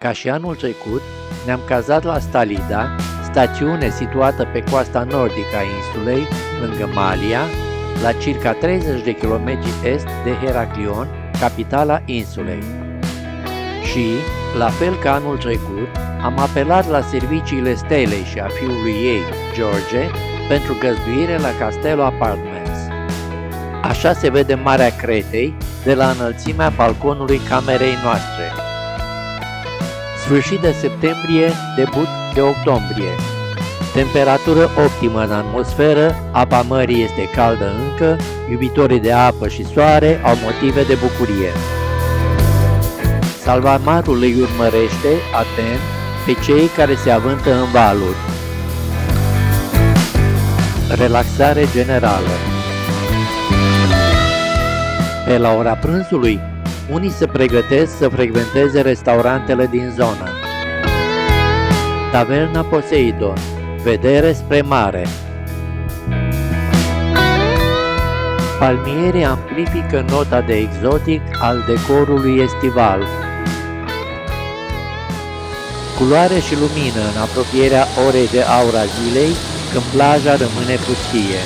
Ca și anul trecut, ne-am cazat la Stalida, stațiune situată pe coasta nordică a insulei, lângă Malia, la circa 30 de kilometri est de Heraklion, capitala insulei. Și, la fel ca anul trecut, am apelat la serviciile Stelei și a fiului ei, George, pentru găzduire la Castello Apartments. Așa se vede Marea Cretei de la înălțimea balconului camerei noastre. Sfârșit de septembrie, debut de octombrie. Temperatură optimă în atmosferă, apa mării este caldă încă, iubitorii de apă și soare au motive de bucurie. Salvamarul îi urmărește, atent, pe cei care se avântă în valuri. Relaxare generală. Pe la ora prânzului, unii se pregătesc să frecventeze restaurantele din zonă. Taverna Poseidon, vedere spre mare. Palmierii amplifică nota de exotic al decorului estival. Culoare și lumină în apropierea orei de aur a zilei, când plaja rămâne pustie.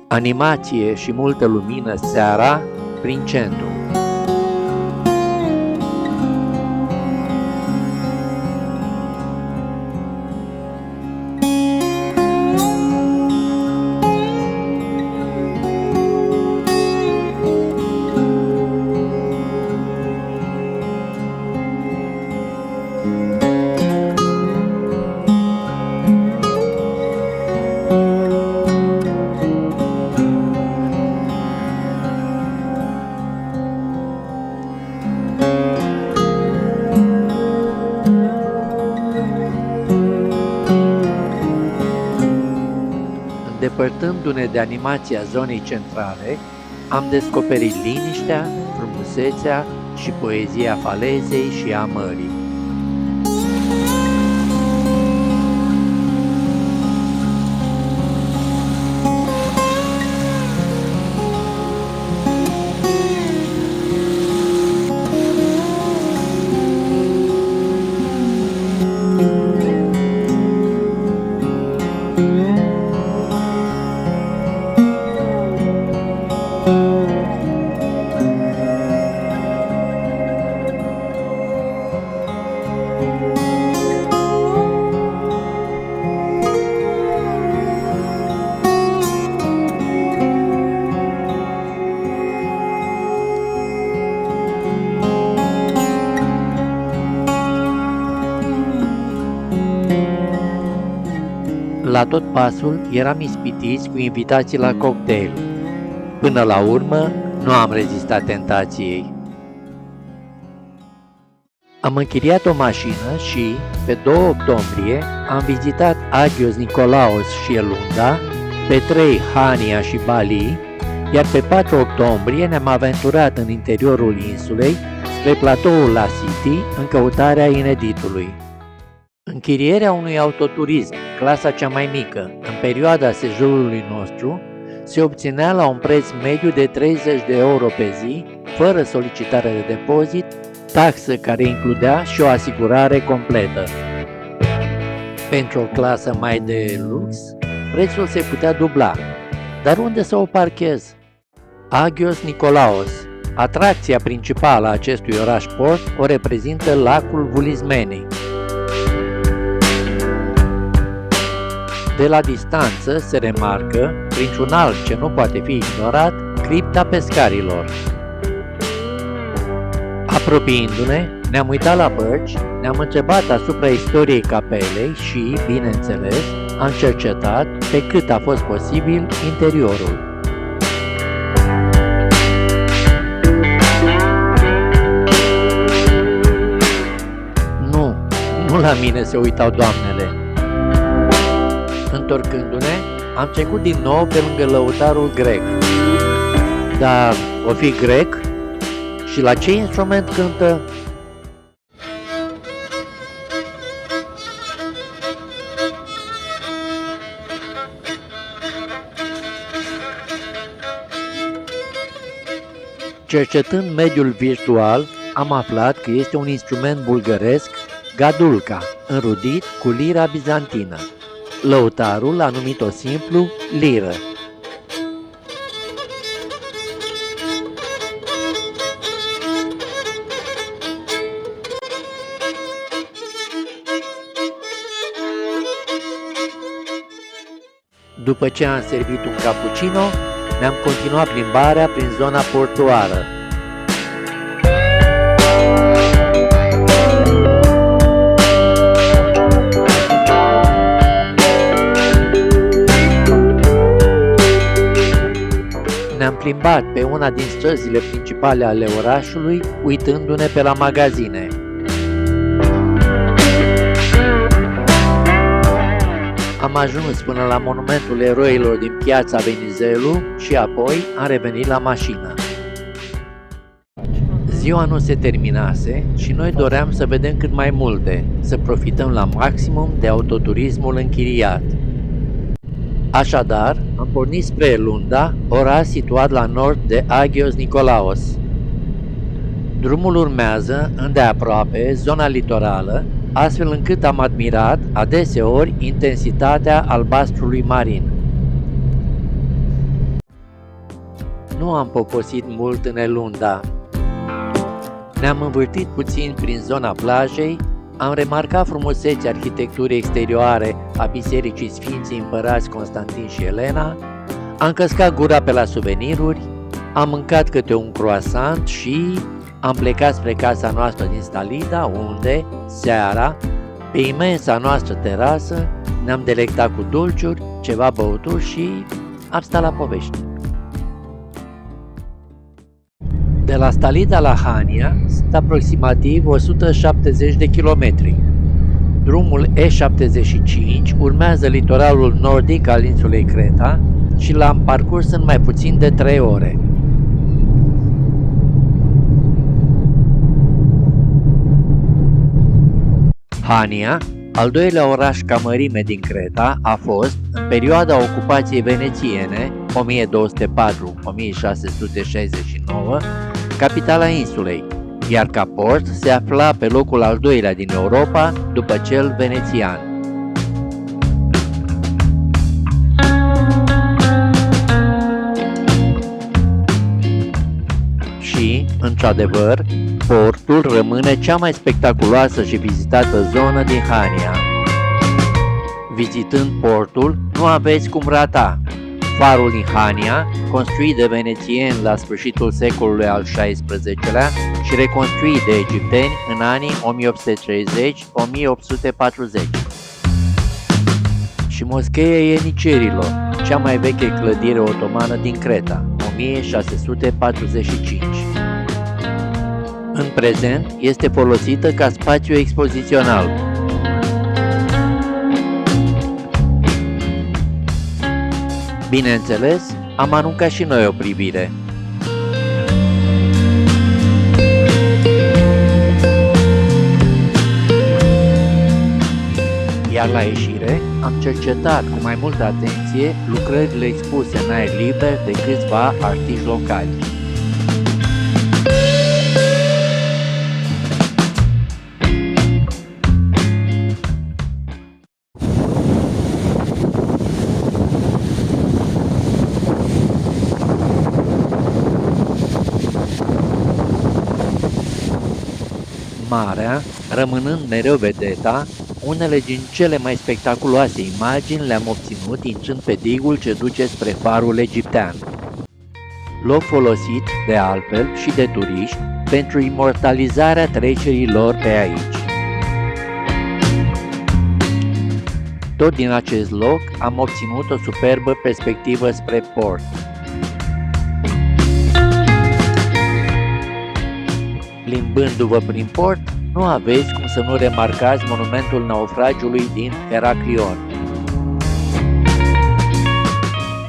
Animație și multă lumină seara prin centru. Depărtându-ne de animația zonei centrale, am descoperit liniștea, frumusețea și poezia falezei și a mării. La tot pasul eram ispitiți cu invitații la cocktail. Până la urmă, nu am rezistat tentației. Am închiriat o mașină și, pe 2 octombrie, am vizitat Agios Nikolaos și Elunda, pe 3 Hania și Bali, iar pe 4 octombrie ne-am aventurat în interiorul insulei, spre platoul La City, în căutarea ineditului. Închirierea unui autoturism, clasa cea mai mică, în perioada sejurului nostru, se obținea la un preț mediu de 30 de euro pe zi, fără solicitare de depozit, taxă care includea și o asigurare completă. Pentru o clasă mai de lux, prețul se putea dubla. Dar unde să o parchez? Agios Nikolaos. Atracția principală a acestui oraș-port o reprezintă lacul Vulismenei. De la distanță se remarcă, printr-un alb ce nu poate fi ignorat, cripta pescarilor. Apropiindu-ne, ne-am uitat la bărci, ne-am întrebat asupra istoriei capelei și, bineînțeles, am cercetat, pe cât a fost posibil, interiorul. Nu la mine se uitau doamnele. Întorcându-ne, am trecut din nou pe lângă lăutarul grec. Dar o fi grec? Și la ce instrument cântă? Cercetând mediul virtual, am aflat că este un instrument bulgăresc, gadulca, înrudit cu lira bizantină. Lăutarul a numit-o simplu liră. După ce am servit un cappuccino, ne-am continuat plimbarea prin zona portuară. Ne-am plimbat pe una din străzile principale ale orașului, uitându-ne pe la magazine. Am ajuns până la monumentul eroilor din piața Venizelu și apoi am revenit la mașină. Ziua nu se terminase și noi doream să vedem cât mai multe, să profităm la maximum de autoturismul închiriat. Așadar, am pornit spre Lunda, oraș situat la nord de Agios Nikolaos. Drumul urmează îndeaproape zona litorală, astfel încât am admirat adeseori intensitatea albastrului marin. Nu am poposit mult în Elunda. Ne-am învârtit puțin prin zona plajei, am remarcat frumusețea arhitecturii exterioare a Bisericii Sfinții Împărați Constantin și Elena, am căscat gura pe la suveniruri, am mâncat câte un croissant și am plecat spre casa noastră din Stalida, unde, seara, pe imensa noastră terasă, ne-am delectat cu dulciuri, ceva băuturi și am stat la povești. De la Stalida la Hania sunt aproximativ 170 de kilometri. Drumul E75 urmează litoralul nordic al insulei Creta și l-am parcurs în mai puțin de 3 ore. Hania, al doilea oraș ca mărime din Creta, a fost, în perioada ocupației venețiene, 1204-1669, capitala insulei, iar ca port se afla pe locul al doilea din Europa, după cel venețian. Și, într-adevăr, portul rămâne cea mai spectaculoasă și vizitată zonă din Hania. Vizitând portul, nu aveți cum rata. Farul din Hania, construit de venețieni la sfârșitul secolului al XVI-lea și reconstruit de egipteni în anii 1830-1840. Și moscheea ienicerilor, cea mai veche clădire otomană din Creta, 1645. În prezent este folosită ca spațiu expozițional. Bineînțeles, am aruncat și noi o privire. Iar la ieșire am cercetat cu mai multă atenție lucrările expuse în aer liber de câțiva artiști locali. Marea, rămânând mereu vedeta, unele din cele mai spectaculoase imagini le-am obținut intrând pe digul ce duce spre farul egiptean. Loc folosit, de altfel, și de turiști pentru imortalizarea trecerii lor pe aici. Tot din acest loc am obținut o superbă perspectivă spre port. Plimbându-vă prin port, nu aveți cum să nu remarcați monumentul naufragiului din Heraclion.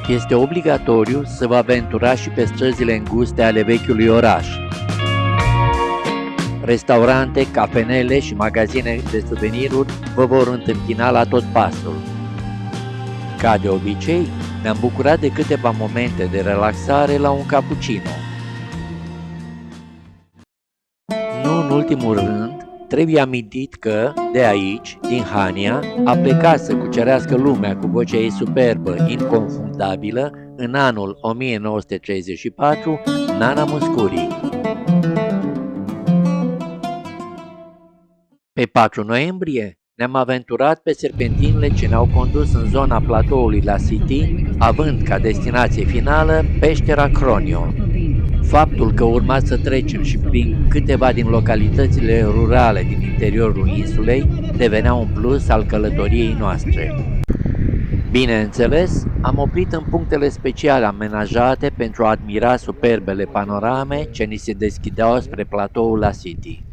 Este obligatoriu să vă aventurați și pe străzile înguste ale vechiului oraș. Restaurante, cafenele și magazine de suveniruri vă vor întâmpina la tot pasul. Ca de obicei, ne-am bucurat de câteva momente de relaxare la un cappuccino. ultimul rând, trebuie amintit că, de aici, din Hania, a plecat să cucerească lumea cu vocea ei superbă, inconfundabilă, în anul 1934, Nana Muscuri. Pe 4 noiembrie ne-am aventurat pe serpentinele ce ne-au condus în zona platoului La City, având ca destinație finală peștera Cronio. Faptul că urma să trecem și prin câteva din localitățile rurale din interiorul insulei devenea un plus al călătoriei noastre. Bineînțeles, am oprit în punctele speciale amenajate pentru a admira superbele panorame ce ni se deschideau spre platoul La City.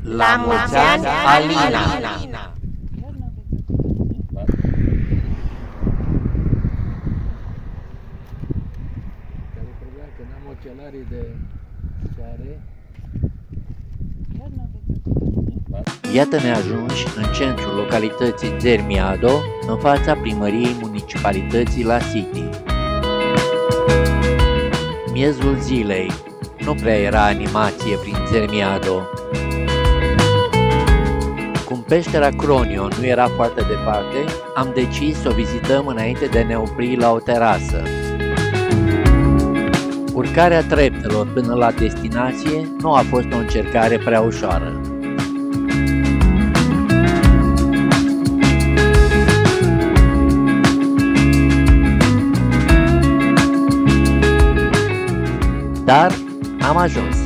La mulți ani, Alina! Iată-ne ajunși în centrul localității Zermiado, în fața primăriei municipalității La City. Miezul zilei, nu prea era animație prin Zermiado. Cum peștera Cronio nu era foarte departe, am decis să o vizităm înainte de a ne opri la o terasă. Urcarea treptelor până la destinație nu a fost o încercare prea ușoară. Dar am ajuns.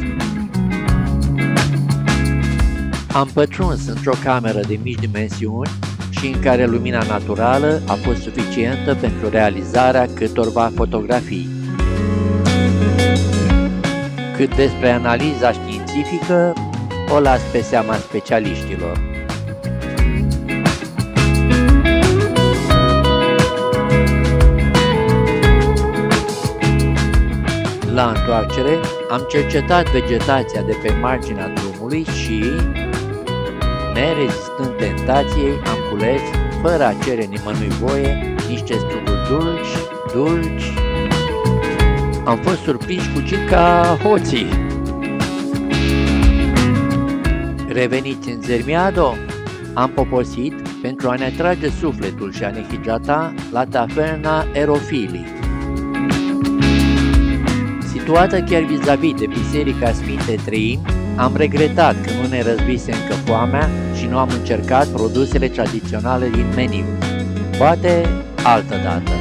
Am pătruns într-o cameră de mici dimensiuni și în care lumina naturală a fost suficientă pentru realizarea câtorva fotografii. Cât despre analiza științifică, o las pe seama specialiștilor. La întoarcere, am cercetat vegetația de pe marginea drumului și, nerezistând tentației, am cules, fără a cere nimănui voie, niște struguri dulci. Am fost surprinși puțin ca hoții. Reveniți în Zermiado, am poposit pentru a ne trage sufletul și a ne hidrata la taverna Erofili. Situată chiar vis-a-vis de Biserica Sfinte Treimi, am regretat că nu ne răzbise încă foamea și nu am încercat produsele tradiționale din meniu. Poate altă dată.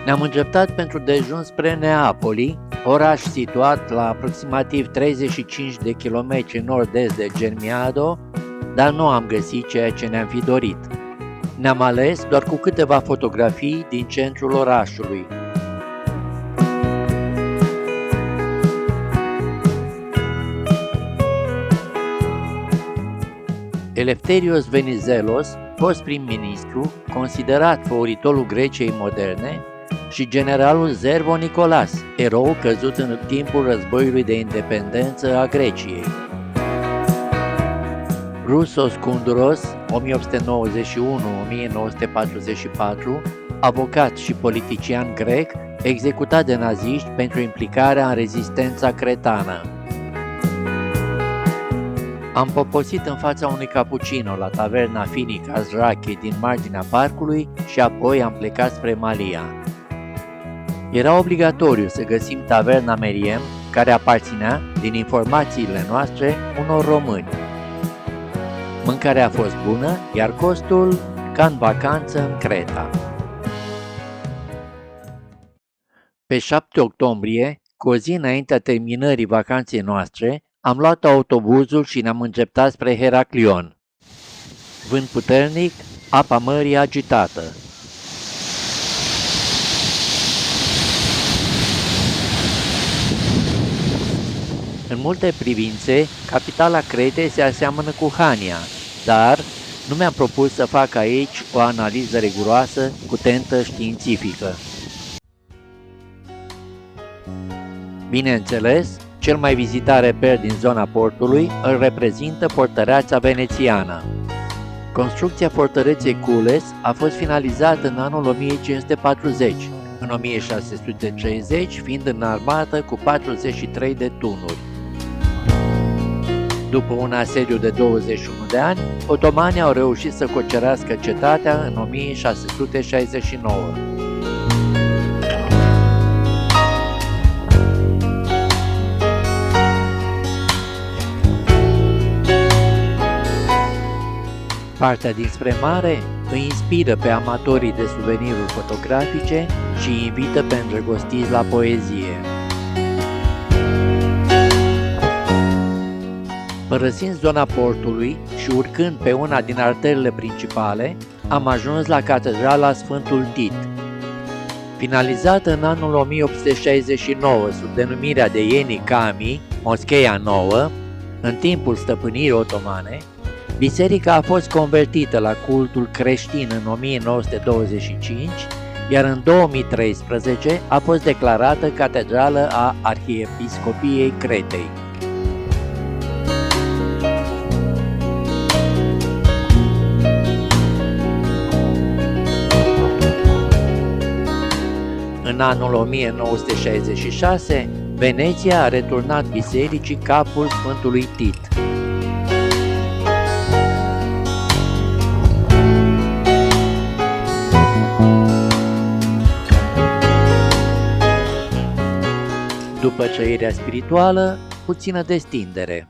Ne-am îndreptat pentru dejun spre Neapoli, oraș situat la aproximativ 35 de kilometri nord-est de Zermiado, dar nu am găsit ceea ce ne-am fi dorit. Ne-am ales doar cu câteva fotografii din centrul orașului. Eleftherios Venizelos, fost prim-ministru, considerat făuritorul Greciei moderne, și generalul Zervo Nicolas, erou căzut în timpul războiului de independență a Greciei. Roussos Kounduros, 1891-1944, avocat și politician grec, executat de naziști pentru implicarea în rezistența cretană. Am poposit în fața unui cappuccino la taverna Finica Zrachi din marginea parcului și apoi am plecat spre Malia. Era obligatoriu să găsim taverna Meriem, care aparținea, din informațiile noastre, unor români. Mâncarea a fost bună, iar costul ca în vacanță în Creta. Pe 7 octombrie, cu o zi înaintea terminării vacanței noastre, am luat autobuzul și ne-am îndreptat spre Heraclion. Vânt puternic, apa mării agitată. În multe privințe, capitala Cretei se aseamănă cu Hania, dar nu mi-am propus să fac aici o analiză riguroasă cu tentă științifică. Bineînțeles, Cel mai vizitat reper din zona portului îl reprezintă fortăreața venețiană. Construcția fortăreței Cules a fost finalizată în anul 1540, în 1630 fiind înarmată cu 43 de tunuri. După un asediu de 21 de ani, otomanii au reușit să cucerească cetatea în 1669. Partea dinspre mare îi inspiră pe amatorii de suveniruri fotografice și îi invită pe îndrăgostiți la poezie. Părăsind zona portului și urcând pe una din arterele principale, am ajuns la Catedrala Sfântul Tit. Finalizată în anul 1869 sub denumirea de Yeni Kami, Moscheea Nouă, în timpul stăpânirii otomane, biserica a fost convertită la cultul creștin în 1925, iar în 2013 a fost declarată catedrală a Arhiepiscopiei Cretei. În anul 1966, Veneția a returnat bisericii capul Sfântului Tit. După trăirea spirituală, puțină destindere.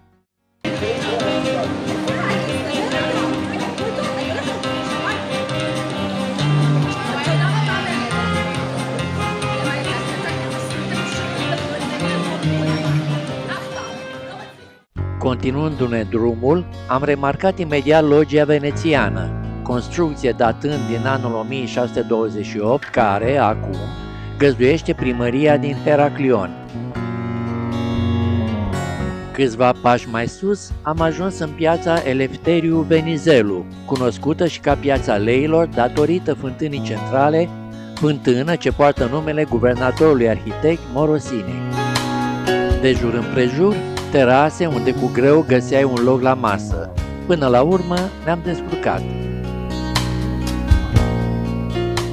Continuându-ne drumul, am remarcat imediat logia venețiană, construcție datând din anul 1628, care, acum, găzduiește primăria din Heraclion. Câțiva pași mai sus, am ajuns în piața Eleftheriu Venizelu, cunoscută și ca Piața Leilor datorită fântânii centrale, fântână ce poartă numele guvernatorului arhitect Morosini. De jur împrejur, terase unde cu greu găseai un loc la masă. Până la urmă ne-am descurcat.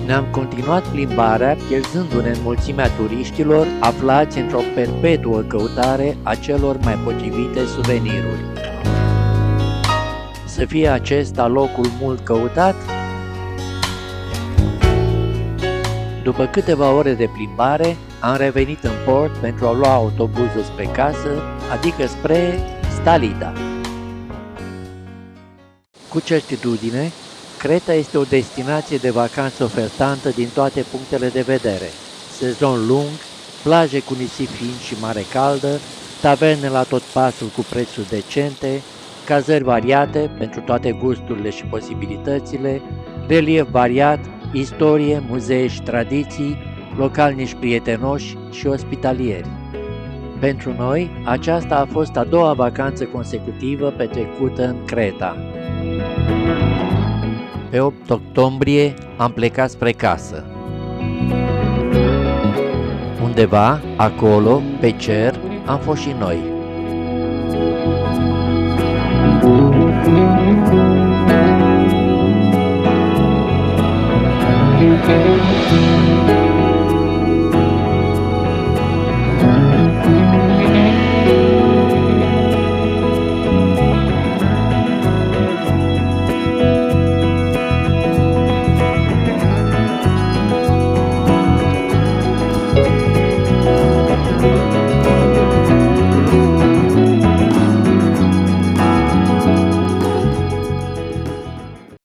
Ne-am continuat plimbarea pierzându-ne în mulțimea turiștilor aflați într-o perpetuă căutare a celor mai potrivite suveniruri. Să fie acesta locul mult căutat? După câteva ore de plimbare, am revenit în port pentru a lua autobuzul spre casă, adică spre Stalida. Cu certitudine, Creta este o destinație de vacanță ofertantă din toate punctele de vedere. Sezon lung, plaje cu nisip fin și mare caldă, taverne la tot pasul cu prețuri decente, cazări variate pentru toate gusturile și posibilitățile, relief variat, istorie, muzee și tradiții, localnici prietenoși și ospitalieri. Pentru noi, aceasta a fost a doua vacanță consecutivă petrecută în Creta. Pe 8 octombrie am plecat spre casă. Undeva, acolo, pe cer, am fost și noi. Thank you.